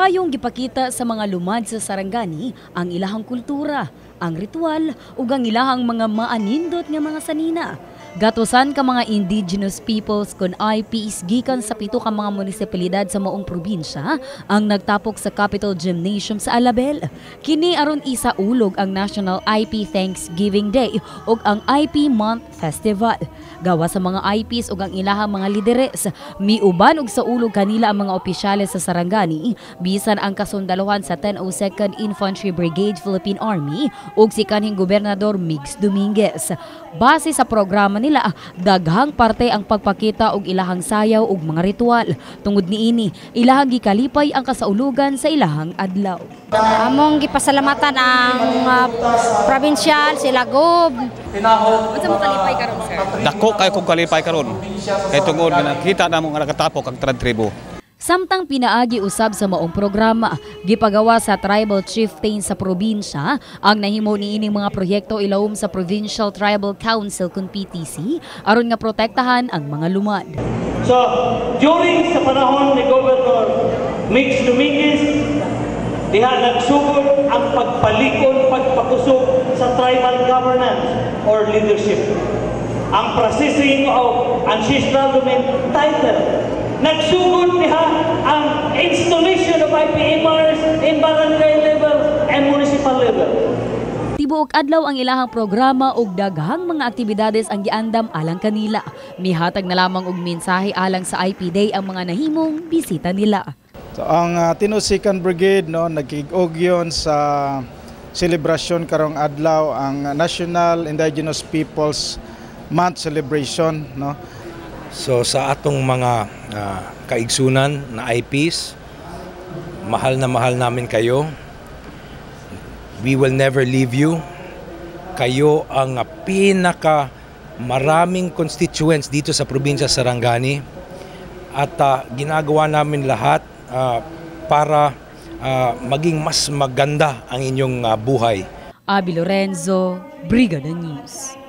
Payong gipakita sa mga lumad sa Sarangani ang ilahang kultura, ang ritual ug ang ilahang mga maanindot nga mga sanina. Gatusan ka mga indigenous peoples kon IPs gikan sa 7 ka mga munisipalidad sa maong probinsya ang nagtapok sa Capitol Gymnasium sa Alabel. Kini aron isa ulog ang National IP Thanksgiving Day ug ang IP Month Festival. Gawa sa mga IPs ug ang ilahang mga lideres, miuban og sa ulog kanila ang mga opisyales sa Sarangani, bisan ang kasundaluhan sa 102nd Infantry Brigade Philippine Army ug si kanhing Gobernador Migs Dominguez. Base sa programa nila, daghang parte ang pagpakita og ilahang sayaw ug mga ritual. Tungod niini, ilahang gikalipay ang kasaulugan sa ilahang adlaw. Among gipasalamatan ang probinsyal sila Gob. Unsa mo kalipay karon, sir? Dako kay kong kalipay karon. Kay tungod nga nakita namo nga nagatapok ang tribo. Samtang pinaagi usab sa maong programa, gipagawa sa tribal chieftain sa probinsya ang nahimo niining mga proyekto ilawom sa Provincial Tribal Council kun PTC aron nga protektahan ang mga lumad. So, during sa panahon ni Governor Migs Dominguez, diha nagsugod ang pagpalikon, pagpakusog sa tribal governance or leadership. Ang processing of ancestral domain title. Nagsugod diha ang installation of IPMRs in barangay level and municipal level. Tibuok adlaw ang ilahang programa ug daghang mga aktibidades ang giandam alang kanila. Mihatag na lamang og mensahe alang sa IP Day ang mga nahimong bisita nila. So, ang 102nd Brigade nagkig-og yon sa selebrasyon karong adlaw ang National Indigenous Peoples Month celebration, no. So sa atong mga kaigsunan na IPs, mahal na mahal namin kayo. We will never leave you. Kayo ang pinaka maraming constituents dito sa probinsya Sarangani at ginagawa namin lahat para maging mas maganda ang inyong buhay. Abi Lorenzo, Brigada News.